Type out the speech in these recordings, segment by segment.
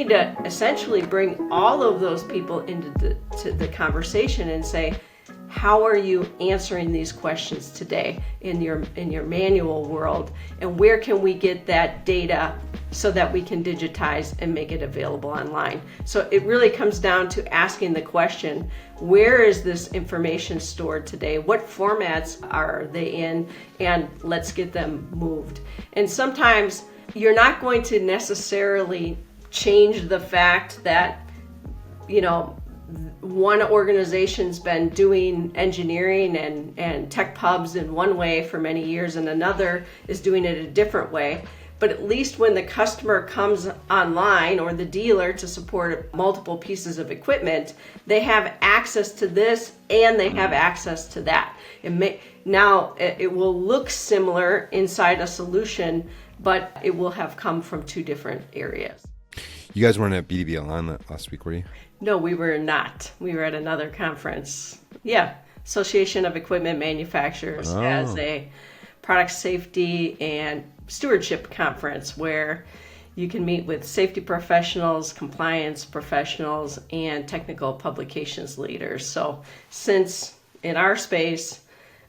need to essentially bring all of those people into the conversation and say, how are you answering these questions today in your manual world, and where can we get that data so that we can digitize and make it available online? So it really comes down to asking the question, where is this information stored today? What formats are they in? And let's get them moved. And sometimes you're not going to necessarily change the fact that, one organization's been doing engineering and tech pubs in one way for many years and another is doing it a different way. But at least when the customer comes online or the dealer to support multiple pieces of equipment, they have access to this and they have access to that. Now it will look similar inside a solution, but it will have come from two different areas. You guys weren't at B2BEA Online last week, were you? No, we were not. We were at another conference. Yeah, Association of Equipment Manufacturers has a product safety and stewardship conference where you can meet with safety professionals, compliance professionals, and technical publications leaders. So since in our space,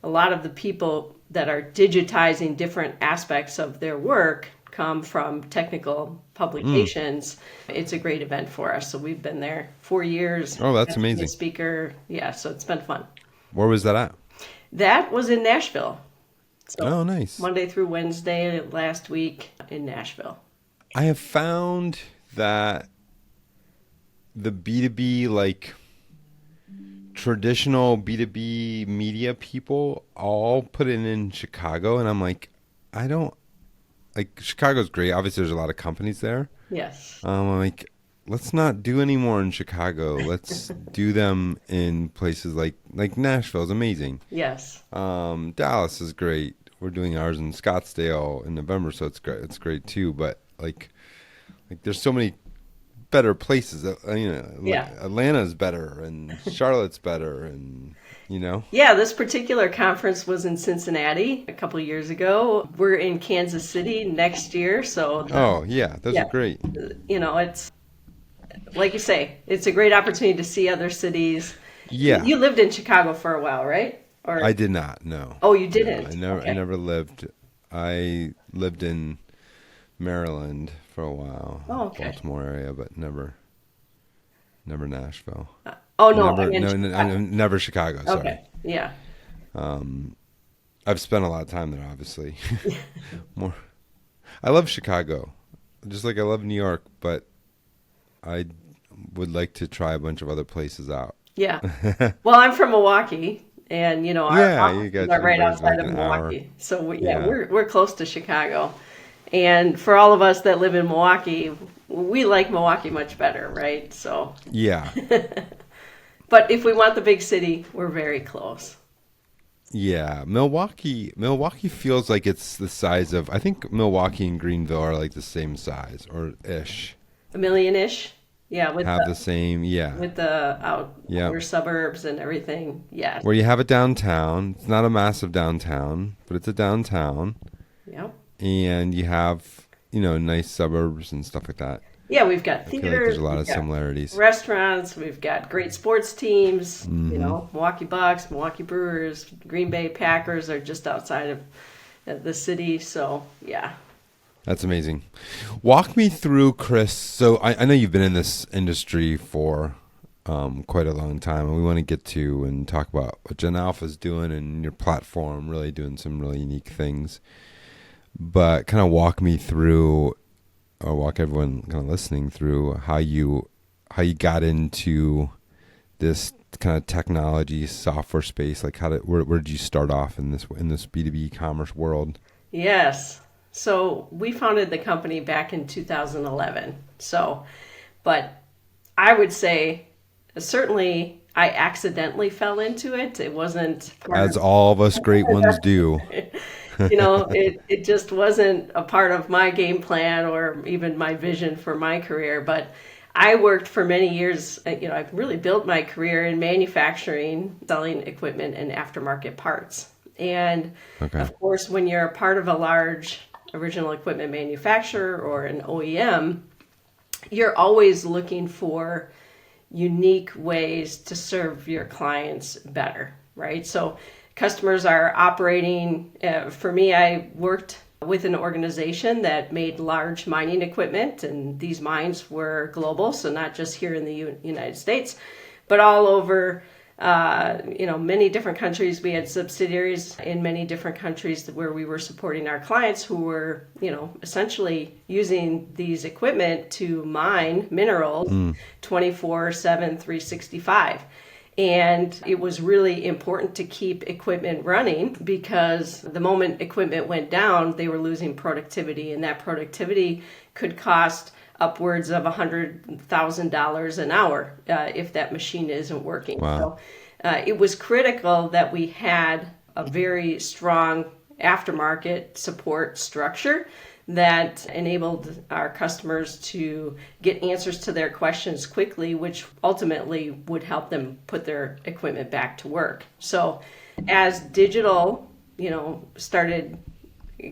a lot of the people that are digitizing different aspects of their work come from technical publications, it's a great event for us. So we've been there 4 years. Oh, that's amazing. Speaker. Yeah, so it's been fun. Where was that at? That was in Nashville. So nice. Monday through Wednesday last week in Nashville. I have found that the B2B, traditional B2B media people all put it in Chicago. And I'm like, Chicago's great. Obviously, there's a lot of companies there. Yes. I'm like, let's not do any more in Chicago. Let's do them in places like Nashville is amazing. Yes. Dallas is great. We're doing ours in Scottsdale in November, so it's great. It's great too. But there's so many better places. Atlanta's better, and Charlotte's better, and Yeah, this particular conference was in Cincinnati a couple of years ago. We're in Kansas City next year, so those are great. It's like you say, it's a great opportunity to see other cities. Yeah. You lived in Chicago for a while, right? Or I did not. No. Oh, you didn't? No, Okay. I never lived. I lived in Maryland for a while. Oh, okay. Baltimore area, but never Nashville. Never Chicago. Sorry. Okay. Yeah. I've spent a lot of time there, obviously. More. I love Chicago, just like I love New York, but I would like to try a bunch of other places out. Yeah. Well, I'm from Milwaukee, and our offices are right outside of Milwaukee. Hour. So we're close to Chicago. And for all of us that live in Milwaukee, we like Milwaukee much better, right? So yeah. But if we want the big city, we're very close. Yeah, Milwaukee feels like it's the size of, I think Milwaukee and Greenville are like the same size or ish. A million-ish? Yeah. With the same, yeah. With the outer suburbs and everything, yeah. Where you have a downtown. It's not a massive downtown, but it's a downtown. Yep. And you have, nice suburbs and stuff like that. Yeah, we've got theaters. I feel like there's a lot of similarities. Restaurants. We've got great sports teams. Milwaukee Bucks, Milwaukee Brewers, Green Bay Packers are just outside of the city. So, yeah. That's amazing. Walk me through, Kris. So I know you've been in this industry for quite a long time, and we want to get to and talk about what GenAlpha is doing and your platform, really doing some really unique things. But kind of walk me through, or walk everyone kind of listening through how you got into this kind of technology software space. Like where did you start off in this B2B e-commerce world? Yes. So we founded the company back in 2011. But I would say certainly I accidentally fell into it. It wasn't as all of us great ones do. It just wasn't a part of my game plan or even my vision for my career. But I worked for many years, I've really built my career in manufacturing, selling equipment and aftermarket parts. And Of course, when you're a part of a large original equipment manufacturer or an OEM, you're always looking for unique ways to serve your clients better, right? So customers are operating, for me, I worked with an organization that made large mining equipment, and these mines were global, so not just here in the United States, but all over many different countries. We had subsidiaries in many different countries where we were supporting our clients who were, essentially using these equipment to mine minerals 24/7, 365. And it was really important to keep equipment running because the moment equipment went down, they were losing productivity, and that productivity could cost upwards of $100,000 an hour if that machine isn't working. Wow. So it was critical that we had a very strong aftermarket support structure that enabled our customers to get answers to their questions quickly, which ultimately would help them put their equipment back to work. So as digital, started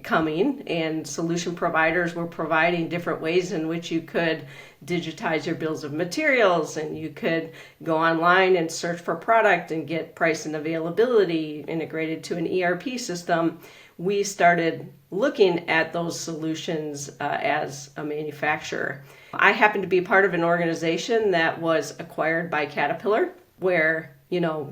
coming and solution providers were providing different ways in which you could digitize your bills of materials, and you could go online and search for product and get price and availability integrated to an ERP system, we started looking at those solutions as a manufacturer. I happened to be part of an organization that was acquired by Caterpillar, where,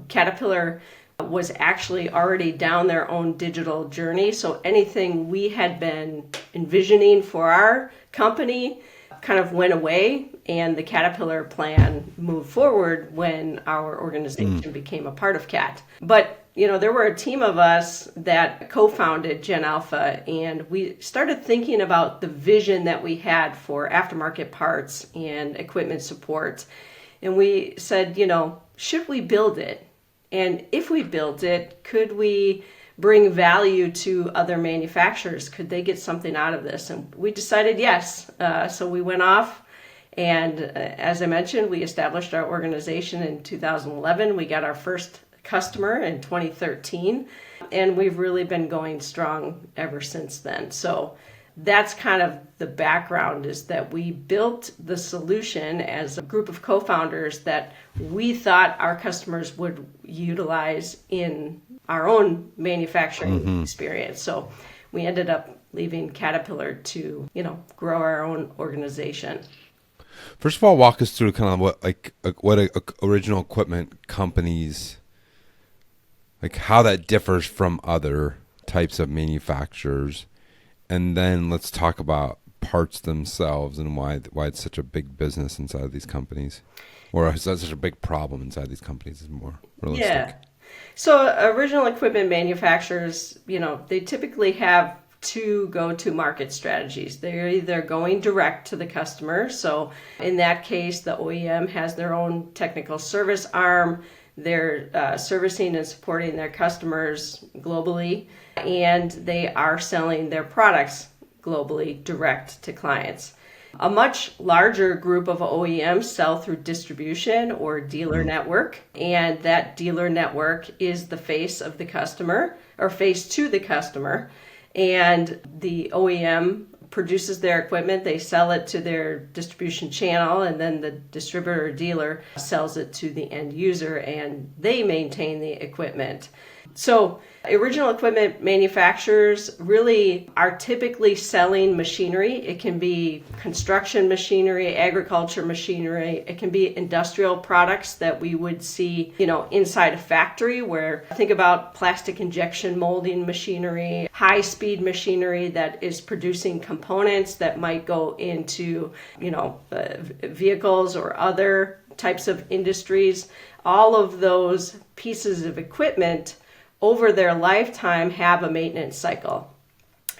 Caterpillar was actually already down their own digital journey. So anything we had been envisioning for our company kind of went away, and the Caterpillar plan moved forward when our organization became a part of CAT. But there were a team of us that co-founded GenAlpha, and we started thinking about the vision that we had for aftermarket parts and equipment support. And we said, should we build it? And if we built it, could we bring value to other manufacturers? Could they get something out of this? And we decided yes. So we went off, and as I mentioned, we established our organization in 2011. We got our first customer in 2013, and we've really been going strong ever since then. So that's kind of the background, is that we built the solution as a group of co-founders that we thought our customers would utilize in our own manufacturing experience. So we ended up leaving Caterpillar to, grow our own organization. First of all, walk us through kind of what original equipment companies, how that differs from other types of manufacturers. And then let's talk about parts themselves and why it's such a big business inside of these companies, or is that such a big problem inside these companies is more realistic. Yeah. So original equipment manufacturers, they typically have two go-to market strategies. They're either going direct to the customer. So in that case, the OEM has their own technical service arm. They're servicing and supporting their customers globally, and they are selling their products globally direct to clients. A much larger group of OEMs sell through distribution or dealer network, and that dealer network is the face of the customer, or face to the customer, and the OEM produces their equipment, they sell it to their distribution channel, and then the distributor or dealer sells it to the end user, and they maintain the equipment. So original equipment manufacturers really are typically selling machinery. It can be construction machinery, agriculture machinery. It can be industrial products that we would see, inside a factory, where think about plastic injection molding machinery, high-speed machinery that is producing components that might go into, vehicles or other types of industries. All of those pieces of equipment over their lifetime have a maintenance cycle.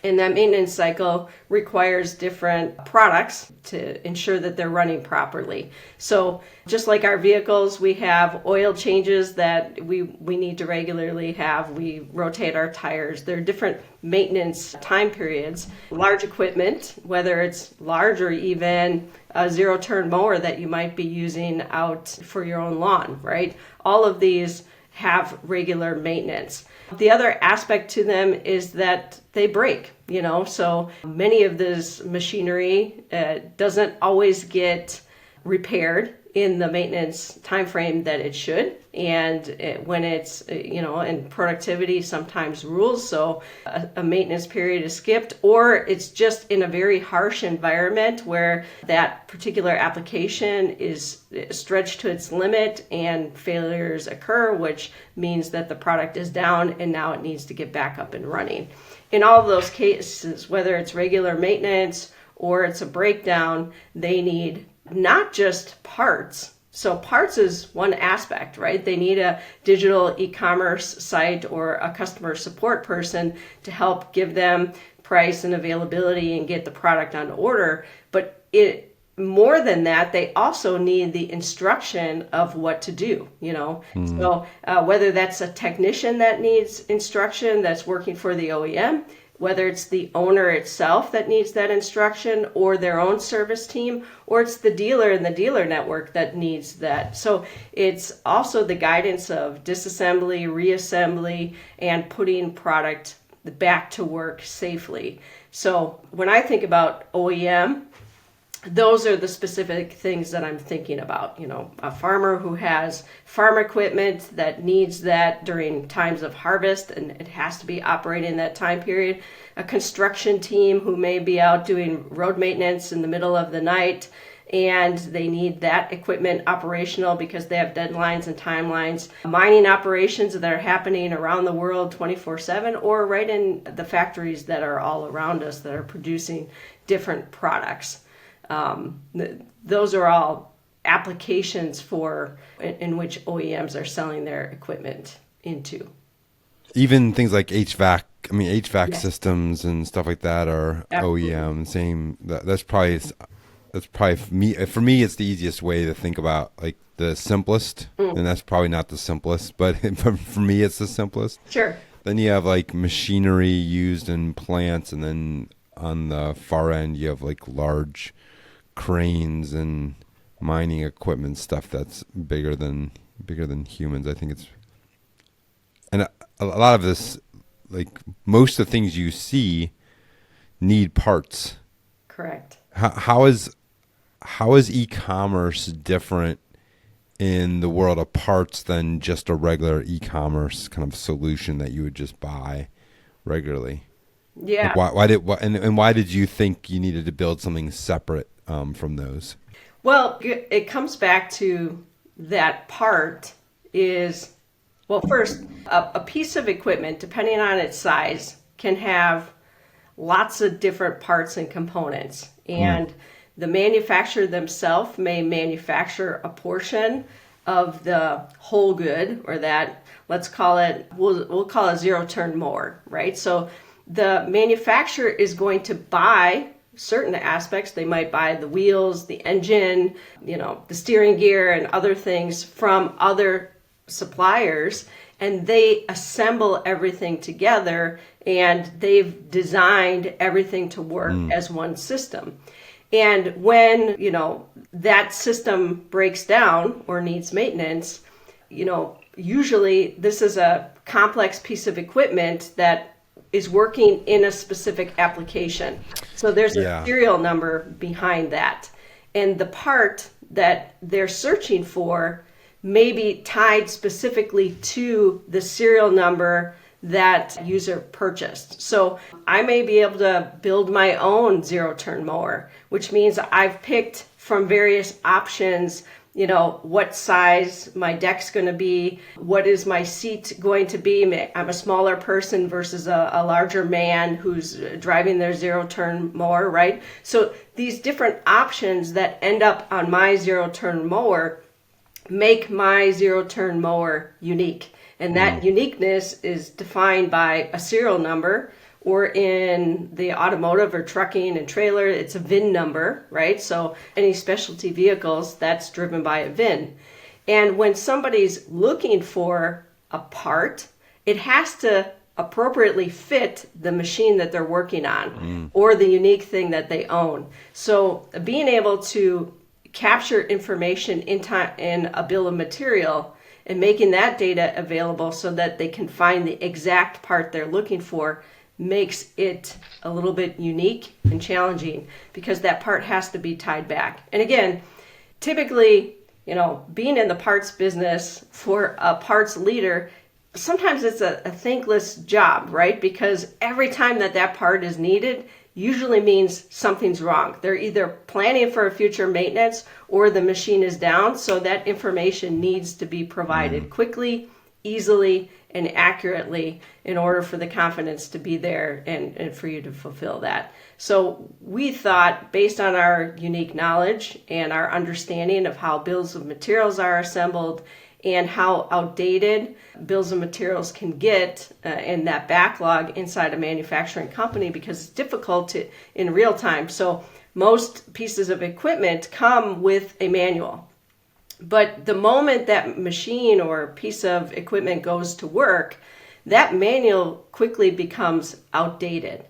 And that maintenance cycle requires different products to ensure that they're running properly. So just like our vehicles, we have oil changes that we need to regularly have. We rotate our tires. There are different maintenance time periods. Large equipment, whether it's large or even a zero-turn mower that you might be using out for your own lawn, right? All of these have regular maintenance. The other aspect to them is that they break, so many of this machinery doesn't always get repaired in the maintenance time frame that it should. And when it's, and productivity sometimes rules, so a maintenance period is skipped, or it's just in a very harsh environment where that particular application is stretched to its limit and failures occur, which means that the product is down and now it needs to get back up and running. In all of those cases, whether it's regular maintenance or it's a breakdown, they need not just parts. So parts is one aspect, right? They need a digital e-commerce site or a customer support person to help give them price and availability and get the product on order. But more than that, they also need the instruction of what to do, So whether that's a technician that needs instruction that's working for the OEM, whether it's the owner itself that needs that instruction or their own service team, or it's the dealer and the dealer network that needs that. So it's also the guidance of disassembly, reassembly, and putting product back to work safely. So when I think about OEM, those are the specific things that I'm thinking about. A farmer who has farm equipment that needs that during times of harvest and it has to be operating that time period. A construction team who may be out doing road maintenance in the middle of the night and they need that equipment operational because they have deadlines and timelines. Mining operations that are happening around the world 24/7 or right in the factories that are all around us that are producing different products. Those are all applications in which OEMs are selling their equipment into. Even things like HVAC, HVAC Yes. systems and stuff like that are Absolutely. OEM. Same. That's probably for me. It's the easiest way to think about like the simplest, and that's probably not the simplest, but for me, it's the simplest. Sure. Then you have like machinery used in plants, and then on the far end, you have like large cranes and mining equipment stuff that's bigger than humans. I think and a lot of this, like most of the things you see, need parts. Correct. How is e-commerce different in the world of parts than just a regular e-commerce kind of solution that you would just buy regularly? Yeah. Like why did you think you needed to build something separate from those? Well, it comes back to that part is, well, first, a piece of equipment, depending on its size, can have lots of different parts and components. And the manufacturer themselves may manufacture a portion of the whole good, or that, let's call it, we'll call it a zero-turn mower, right? So the manufacturer is going to buy certain aspects. They might buy the wheels, the engine, the steering gear and other things from other suppliers, and they assemble everything together and they've designed everything to work as one system. And when, that system breaks down or needs maintenance, usually this is a complex piece of equipment that is working in a specific application. So there's a serial number behind that. And the part that they're searching for may be tied specifically to the serial number that user purchased. So I may be able to build my own zero-turn mower, which means I've picked from various options, what size my deck's going to be, what is my seat going to be. I'm a smaller person versus a larger man who's driving their zero-turn mower, right? So these different options that end up on my zero-turn mower make my zero-turn mower unique. And that uniqueness is defined by a serial number, or in the automotive or trucking and trailer, it's a VIN number, right? So any specialty vehicles, that's driven by a VIN. And when somebody's looking for a part, it has to appropriately fit the machine that they're working on or the unique thing that they own. So being able to capture information in a bill of material and making that data available so that they can find the exact part they're looking for makes it a little bit unique and challenging because that part has to be tied back. And again, typically, being in the parts business for a parts leader, sometimes it's a thankless job, right? Because every time that part is needed, usually means something's wrong. They're either planning for a future maintenance or the machine is down, so that information needs to be provided quickly, easily, and accurately in order for the confidence to be there and for you to fulfill that. So we thought, based on our unique knowledge and our understanding of how bills of materials are assembled and how outdated bills of materials can get in that backlog inside a manufacturing company, because it's difficult in real time. So most pieces of equipment come with a manual. But the moment that machine or piece of equipment goes to work, that manual quickly becomes outdated.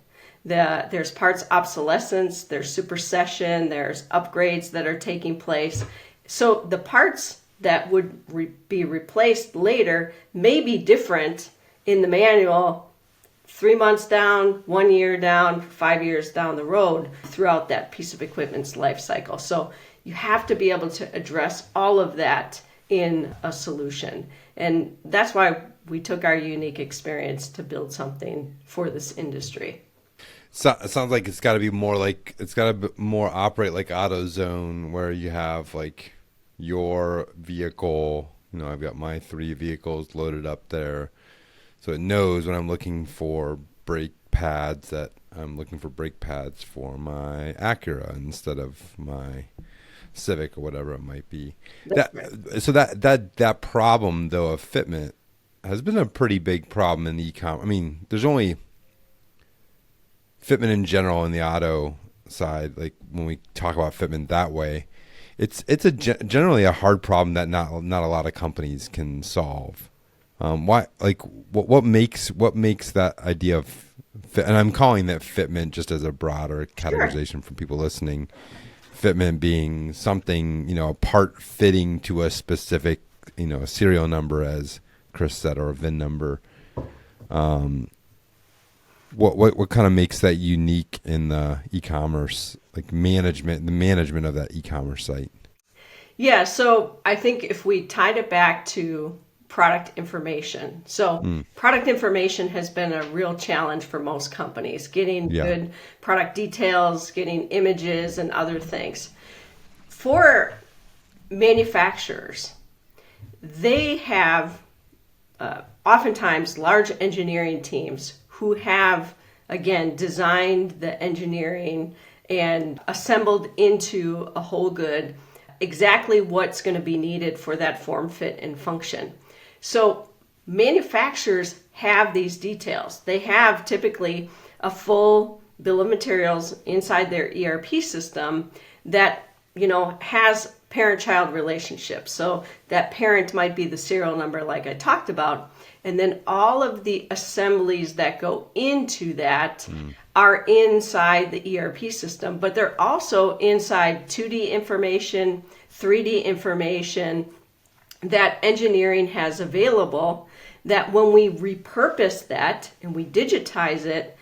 There's parts obsolescence, there's supersession, there's upgrades that are taking place. So the parts that would be replaced later may be different in the manual 3 months down, 1 year down, 5 years down the road throughout that piece of equipment's life cycle. So you have to be able to address all of that in a solution. And that's why we took our unique experience to build something for this industry. So it sounds like it's got to be more operate like AutoZone, where you have like your vehicle. I've got my 3 vehicles loaded up there, so it knows when I'm looking for brake pads that I'm looking for brake pads for my Acura instead of my Civic or whatever it might be. That problem though of fitment has been a pretty big problem in the e-com. I mean, there's only fitment in general in the auto side. Like when we talk about fitment that way, it's generally a hard problem that not a lot of companies can solve. What makes that idea of fit, and I'm calling that fitment just as a broader categorization for people listening. Fitment being something, a part fitting to a specific, a serial number, as Kris said, or a VIN number. What kind of makes that unique in the e-commerce, like the management of that e-commerce site? Yeah, so I think if we tied it back to product information. So product information has been a real challenge for most companies, getting good product details, getting images and other things. For manufacturers, they have oftentimes large engineering teams who have, again, designed the engineering and assembled into a whole good exactly what's going to be needed for that form, fit, and function. So manufacturers have these details. They have typically a full bill of materials inside their ERP system that, has parent-child relationships. So that parent might be the serial number like I talked about. And then all of the assemblies that go into that are inside the ERP system, but they're also inside 2D information, 3D information that engineering has available, that when we repurpose that and we digitize it,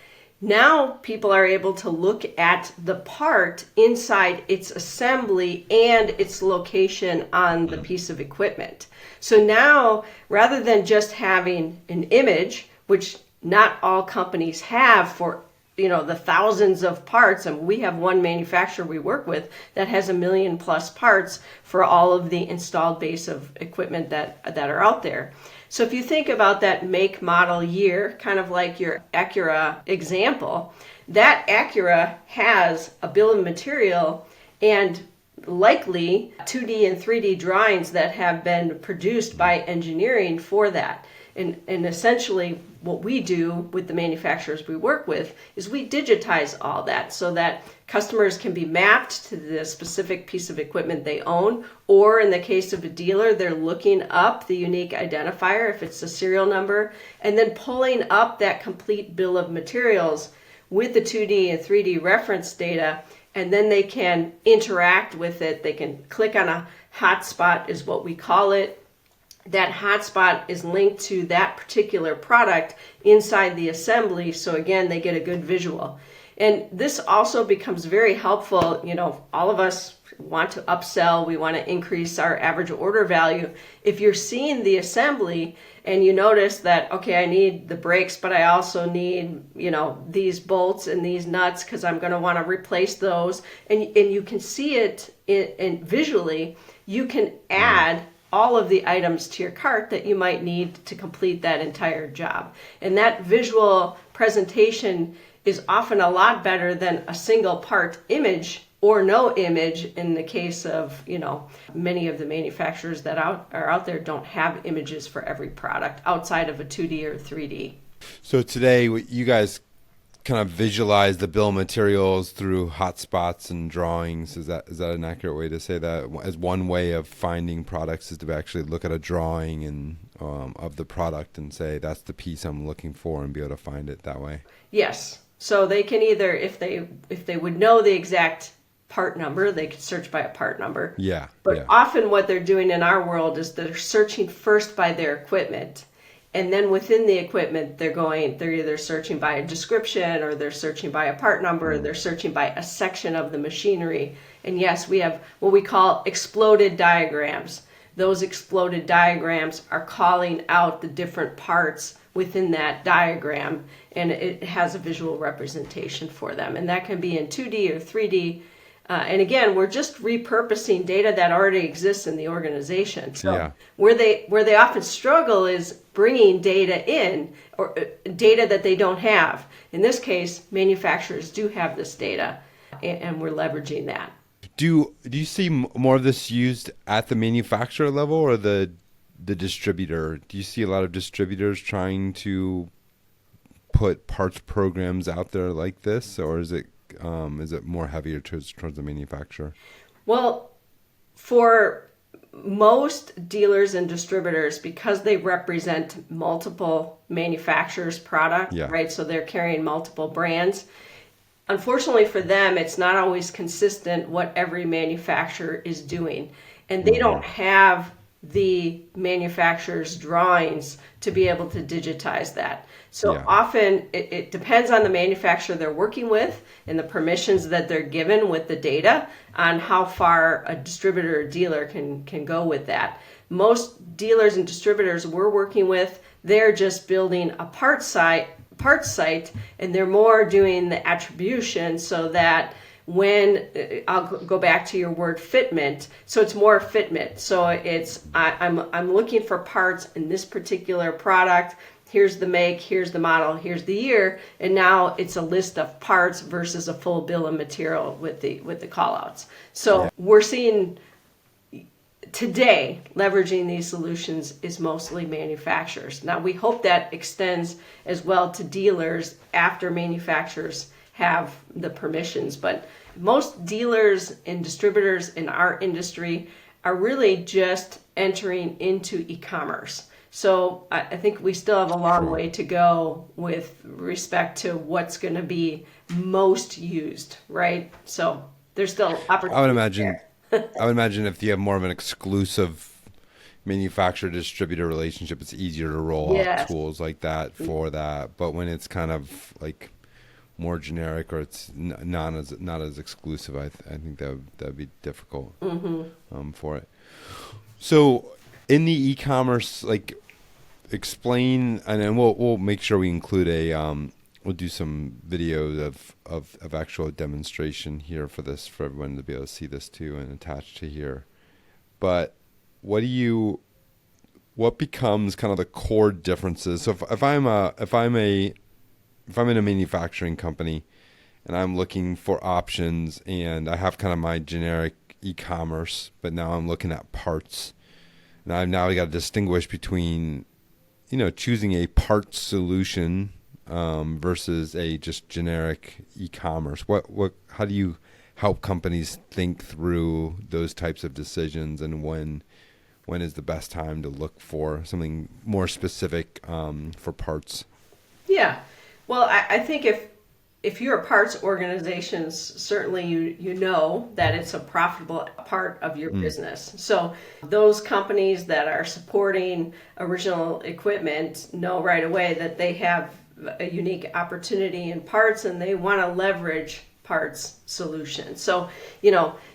now people are able to look at the part inside its assembly and its location on the piece of equipment. So now, rather than just having an image, which not all companies have for the thousands of parts, and we have one manufacturer we work with that has 1 million plus parts for all of the installed base of equipment that are out there. So if you think about that make, model, year, kind of like your Acura example, that Acura has a bill of material and likely 2D and 3D drawings that have been produced by engineering for that. And essentially what we do with the manufacturers we work with is we digitize all that so that customers can be mapped to the specific piece of equipment they own, or in the case of a dealer, they're looking up the unique identifier if it's a serial number, and then pulling up that complete bill of materials with the 2D and 3D reference data, and then they can interact with it. They can click on a hotspot is what we call it, that hotspot is linked to that particular product inside the assembly. So again, they get a good visual. And this also becomes very helpful. All of us want to upsell. We want to increase our average order value. If you're seeing the assembly and you notice that, okay, I need the brakes, but I also need, these bolts and these nuts because I'm going to want to replace those. And you can see it in visually, you can add all of the items to your cart that you might need to complete that entire job. And that visual presentation is often a lot better than a single part image or no image in the case of, many of the manufacturers that are out there don't have images for every product outside of a 2D or 3D. So today, you guys kind of visualize the bill of materials through hotspots and drawings. Is that an accurate way to say that? As one way of finding products is to actually look at a drawing and of the product and say, that's the piece I'm looking for, and be able to find it that way? Yes. So they can either, if they would know the exact part number, they could search by a part number. Yeah. But often what they're doing in our world is they're searching first by their equipment. And then within the equipment, they're either searching by a description, or they're searching by a part number, or they're searching by a section of the machinery. And yes, we have what we call exploded diagrams. Those exploded diagrams are calling out the different parts within that diagram, and it has a visual representation for them. And that can be in 2D or 3D. And again, we're just repurposing data that already exists in the organization. So where they often struggle is bringing data in, or data that they don't have. In this case, manufacturers do have this data, and we're leveraging that. Do you see more of this used at the manufacturer level or the distributor? Do you see a lot of distributors trying to put parts programs out there like this, or is it more heavier towards the manufacturer? Well, for most dealers and distributors, because they represent multiple manufacturers' product, right? So they're carrying multiple brands. Unfortunately for them, it's not always consistent what every manufacturer is doing. And they don't have the manufacturer's drawings to be able to digitize that. So often it depends on the manufacturer they're working with and the permissions that they're given with the data on how far a distributor or dealer can go with that. Most dealers and distributors we're working with, they're just building a parts site, and they're more doing the attribution so that when I'll go back to your word fitment, so it's more fitment. So it's I'm looking for parts in this particular product. Here's the make, here's the model, here's the year, and now it's a list of parts versus a full bill of material with the call outs. So we're seeing today leveraging these solutions is mostly manufacturers. Now we hope that extends as well to dealers after manufacturers have the permissions, but most dealers and distributors in our industry are really just entering into e-commerce. So I think we still have a long way to go with respect to what's going to be most used, right? So there's still opportunity. I would imagine if you have more of an exclusive manufacturer distributor relationship, it's easier to roll out tools like that for that. But when it's kind of like more generic, or it's not as exclusive, I think that would be difficult for it. So in the e-commerce, like, explain, and then we'll make sure we include we'll do some videos of actual demonstration here for everyone to be able to see this too and attach to here. But what becomes kind of the core differences? So if I'm in a manufacturing company and I'm looking for options and I have kind of my generic e-commerce, but now I'm looking at parts, and I've now got to distinguish between, choosing a parts solution versus a just generic e-commerce. How do you help companies think through those types of decisions, and when is the best time to look for something more specific for parts? Yeah. Well, I think if you're a parts organization, certainly you know that it's a profitable part of your business. So those companies that are supporting original equipment know right away that they have a unique opportunity in parts, and they want to leverage parts solutions. So,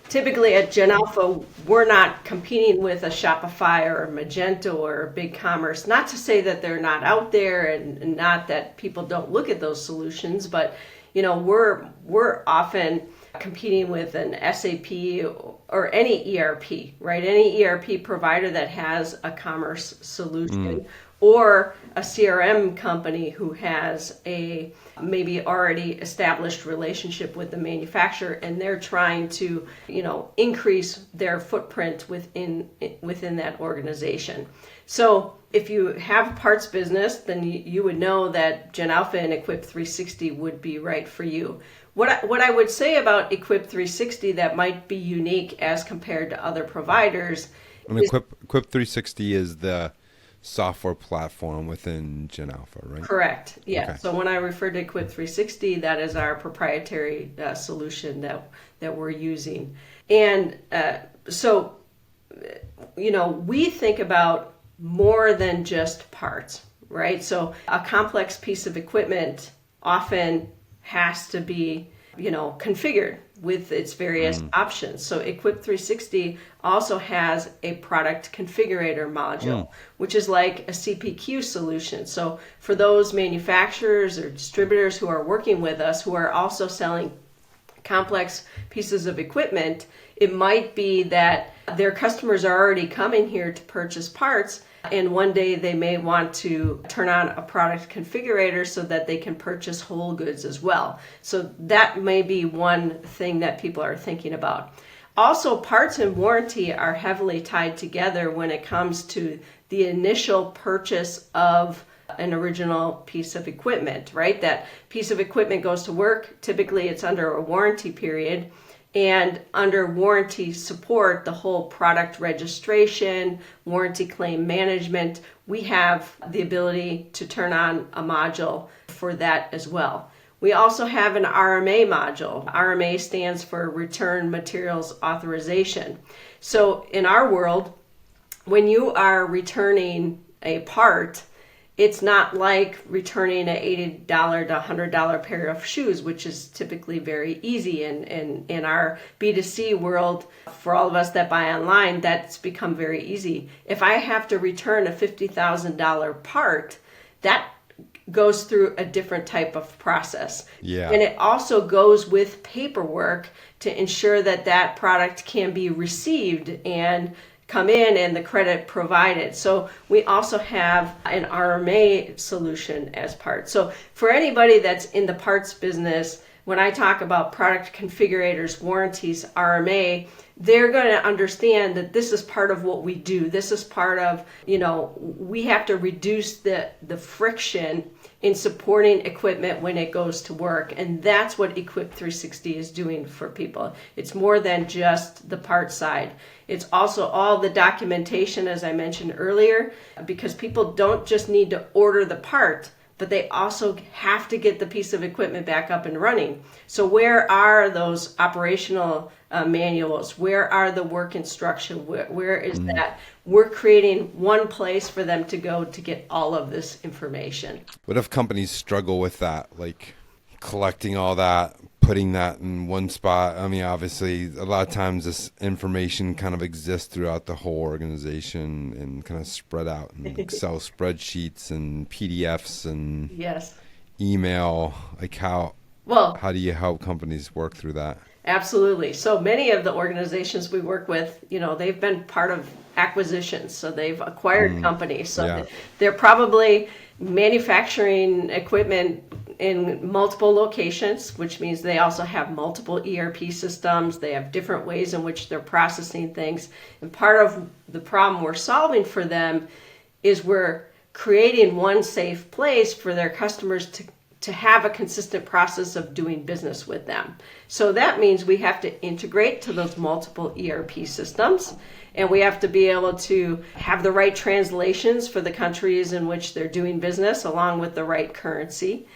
typically at GenAlpha, we're not competing with a Shopify or a Magento or a BigCommerce. Not to say that they're not out there and not that people don't look at those solutions, but we're often competing with an SAP or any ERP, right? Any ERP provider that has a commerce solution, or a CRM company who has a maybe already established relationship with the manufacturer, and they're trying to, increase their footprint within that organization. So if you have a parts business, then you would know that GenAlpha and Equip 360 would be right for you. What I would say about Equip 360 that might be unique as compared to other providers. And Equip 360 is the software platform within GenAlpha, right? Correct. Yeah. Okay. So when I refer to Equip 360, that is our proprietary solution that we're using. And so, we think about more than just parts, right? So a complex piece of equipment often has to be, configured with its various options. So Equip 360 also has a product configurator module, which is like a CPQ solution. So for those manufacturers or distributors who are working with us, who are also selling complex pieces of equipment, it might be that their customers are already coming here to purchase parts, and one day they may want to turn on a product configurator so that they can purchase whole goods as well. So that may be one thing that people are thinking about. Also, parts and warranty are heavily tied together when it comes to the initial purchase of an original piece of equipment, right? That piece of equipment goes to work. Typically, it's under a warranty period. And under warranty support, the whole product registration, warranty claim management, we have the ability to turn on a module for that as well. We also have an RMA module. RMA stands for Return Materials Authorization. So in our world, when you are returning a part, it's not like returning an $80 to $100 pair of shoes, which is typically very easy. And in our B2C world, for all of us that buy online, that's become very easy. If I have to return a $50,000 part, that goes through a different type of process. Yeah. And it also goes with paperwork to ensure that that product can be received and come in and the credit provided. So we also have an RMA solution as part. So for anybody that's in the parts business, when I talk about product configurators, warranties, RMA, they're going to understand that this is part of what we do. This is part of, we have to reduce the friction in supporting equipment when it goes to work. And that's what Equip 360 is doing for people. It's more than just the part side. It's also all the documentation, as I mentioned earlier, because people don't just need to order the part, but they also have to get the piece of equipment back up and running. So where are those operational manuals? Where are the work instruction? Where is that? We're creating one place for them to go to get all of this information. What if companies struggle with that, like collecting all that, putting that in one spot? I mean, obviously, a lot of times this information kind of exists throughout the whole organization and kind of spread out in Excel spreadsheets and PDFs and Yes. email. Like how do you help companies work through that? Absolutely. So many of the organizations we work with, they've been part of acquisitions. So they've acquired companies. So they're probably manufacturing equipment in multiple locations, which means they also have multiple ERP systems. They have different ways in which they're processing things. And part of the problem we're solving for them is we're creating one safe place for their customers to have a consistent process of doing business with them. So that means we have to integrate to those multiple ERP systems, and we have to be able to have the right translations for the countries in which they're doing business, along with the right currency.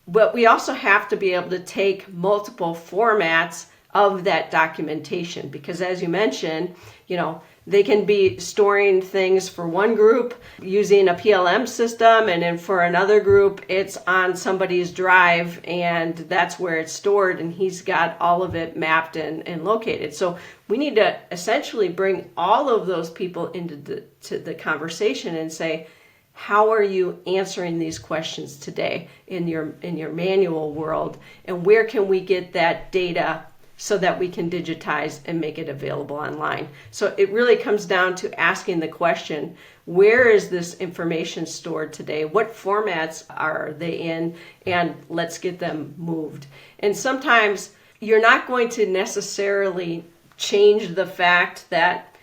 But we also have to be able to take multiple formats of that documentation, because as you mentioned, they can be storing things for one group using a PLM system, and then for another group it's on somebody's drive and that's where it's stored, and he's got all of it mapped and located. So we need to essentially bring all of those people into the conversation and say, how are you answering these questions today in your manual world, and where can we get that data so that we can digitize and make it available online? So it really comes down to asking the question, where is this information stored today? What formats are they in? And let's get them moved. And sometimes you're not going to necessarily change the fact that,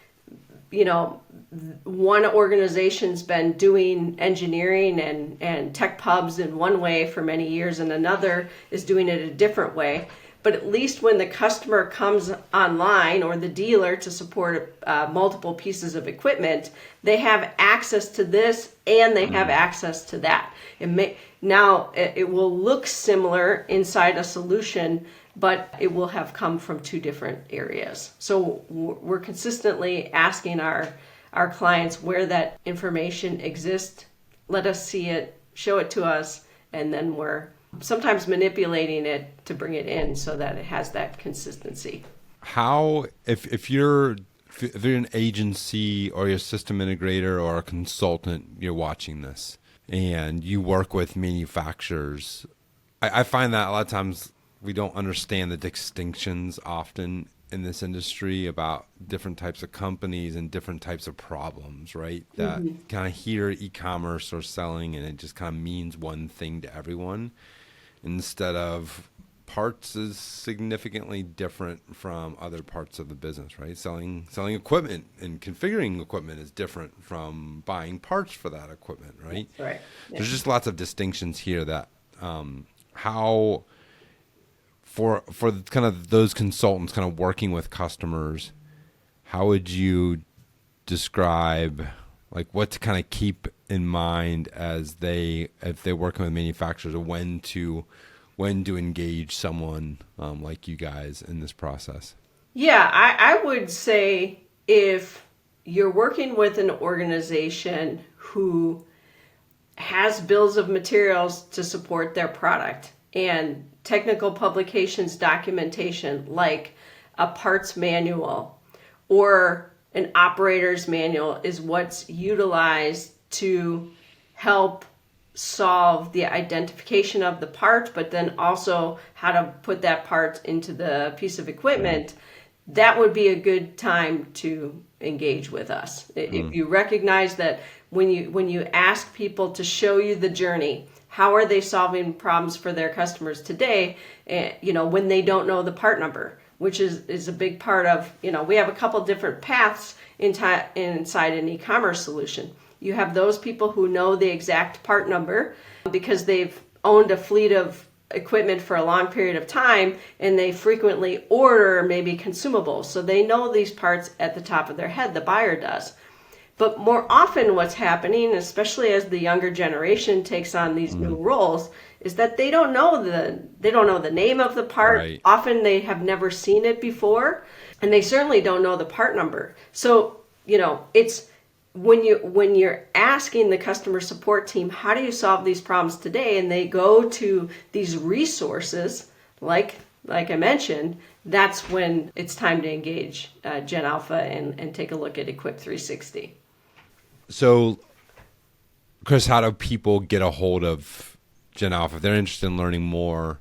one organization's been doing engineering and tech pubs in one way for many years and another is doing it a different way. But at least when the customer comes online, or the dealer to support multiple pieces of equipment, they have access to this and they have access to that. Now it will look similar inside a solution, but it will have come from two different areas. So we're consistently asking our clients where that information exists. Let us see it, show it to us, and then we're sometimes manipulating it to bring it in so that it has that consistency. How, if you're an agency or you're a system integrator or a consultant, you're watching this and you work with manufacturers, I find that a lot of times we don't understand the distinctions often in this industry about different types of companies and different types of problems, right? That kind of hear e-commerce or selling and it just kind of means one thing to everyone, instead of parts is significantly different from other parts of the business, right? Selling equipment and configuring equipment is different from buying parts for that equipment, right? Right. Yeah. There's just lots of distinctions here that how for kind of those consultants kind of working with customers, how would you describe like what to kind of keep in mind if they're working with manufacturers, or when to engage someone like you guys in this process? Yeah, I would say if you're working with an organization who has bills of materials to support their product and technical publications documentation like a parts manual or an operator's manual is what's utilized to help solve the identification of the part, but then also how to put that part into the piece of equipment, that would be a good time to engage with us. If you recognize that when you ask people to show you the journey, how are they solving problems for their customers today, when they don't know the part number, which is a big part of, we have a couple different paths inside an e-commerce solution. You have those people who know the exact part number because they've owned a fleet of equipment for a long period of time and they frequently order maybe consumables. So they know these parts at the top of their head, the buyer does. But more often what's happening, especially as the younger generation takes on these new roles, is that they don't know the name of the part. Right. Often they have never seen it before, and they certainly don't know the part number. So, it's when you're asking the customer support team, how do you solve these problems today? And they go to these resources, like I mentioned, that's when it's time to engage GenAlpha and take a look at Equip 360. So, Kris, how do people get a hold of GenAlpha if they're interested in learning more?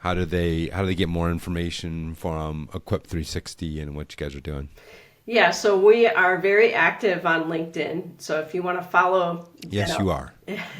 How do they get more information from Equip 360 and what you guys are doing? Yeah, so we are very active on LinkedIn. So if you want to follow Yes, you are.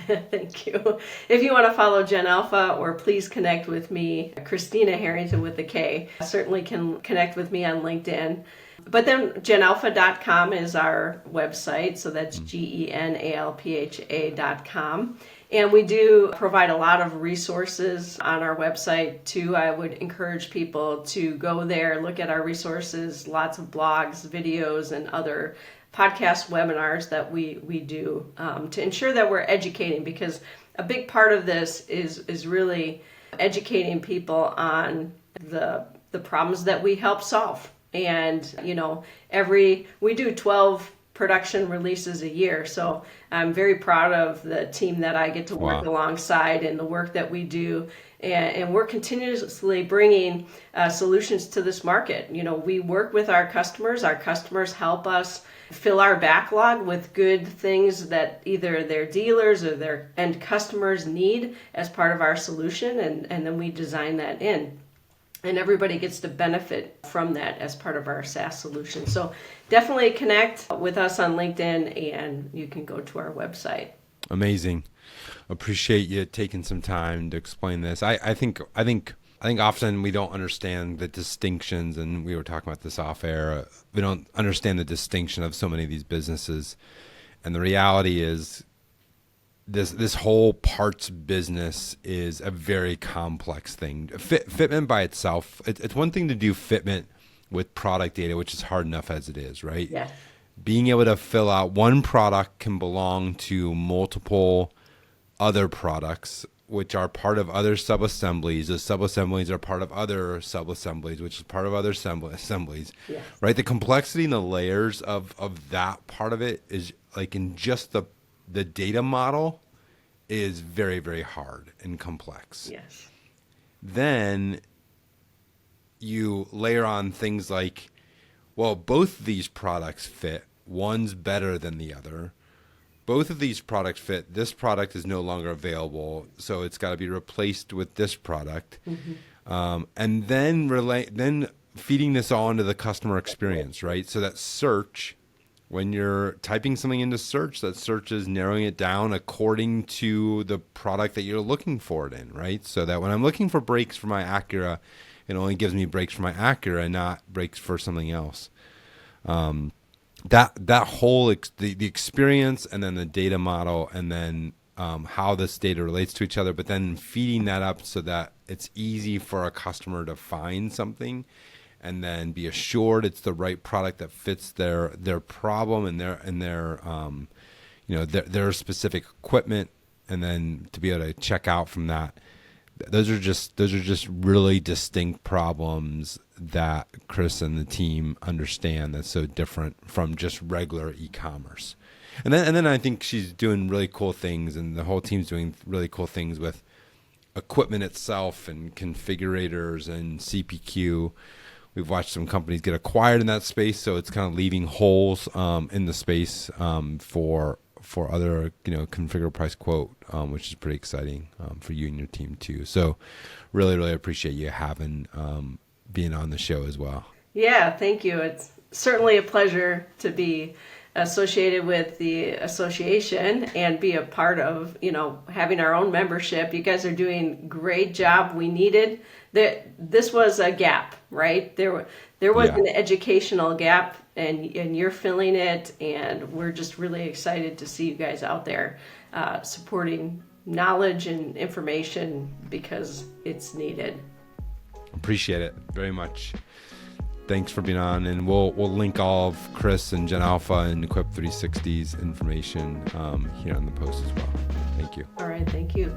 Thank you. If you want to follow GenAlpha, or please connect with me, Christina Harrington with a K, certainly can connect with me on LinkedIn. But then genalpha.com is our website, so that's GENALPHA.com. And we do provide a lot of resources on our website too. I would encourage people to go there, look at our resources, lots of blogs, videos, and other podcast webinars that we do to ensure that we're educating, because a big part of this is really educating people on the problems that we help solve. And, we do 12 production releases a year. So I'm very proud of the team that I get to work alongside and the work that we do. And we're continuously bringing solutions to this market. We work with our customers. Our customers help us fill our backlog with good things that either their dealers or their end customers need as part of our solution. And then we design that in. And everybody gets to benefit from that as part of our SaaS solution. So definitely connect with us on LinkedIn, and you can go to our website. Amazing. Appreciate you taking some time to explain this. I think often we don't understand the distinctions, and we were talking about this off air. We don't understand the distinction of so many of these businesses. And the reality is this whole parts business is a very complex thing. Fitment by itself, it's one thing to do fitment with product data, which is hard enough as it is, right? Yeah. Being able to fill out one product can belong to multiple other products, which are part of other sub-assemblies. The sub-assemblies are part of other sub-assemblies, which is part of other assemblies, Yes. right? The complexity and the layers of that part of it is like in just the data model is very, very hard and complex. Yes. Then you layer on things like, well, both these products fit. One's better than the other. Both of these products fit. This product is no longer available, so it's got to be replaced with this product. Mm-hmm. And then feeding this all into the customer experience, right? So that search, when you're typing something into search, that search is narrowing it down according to the product that you're looking for it in, right? So that when I'm looking for brakes for my Acura, it only gives me brakes for my Acura and not brakes for something else. That whole the experience, and then the data model, and then how this data relates to each other, but then feeding that up so that it's easy for a customer to find something and then be assured it's the right product that fits their problem and their specific equipment, and then to be able to check out from that. Those are just really distinct problems that Kris and the team understand, that's so different from just regular e-commerce. And then I think she's doing really cool things, and the whole team's doing really cool things with equipment itself and configurators and CPQ. We've watched some companies get acquired in that space, so it's kind of leaving holes in the space for other, configure, price, quote, which is pretty exciting for you and your team too. So really, really appreciate you being on the show as well. Yeah, thank you. It's certainly a pleasure to be associated with the association and be a part of, having our own membership. You guys are doing a great job. We needed that. This was a gap, right? There was an educational gap, and you're filling it, and we're just really excited to see you guys out there supporting knowledge and information because it's needed. Appreciate it very much. Thanks for being on, and we'll link all of Kris and GenAlpha and Equip 360's information here on the post as well. Thank you. All right, thank you.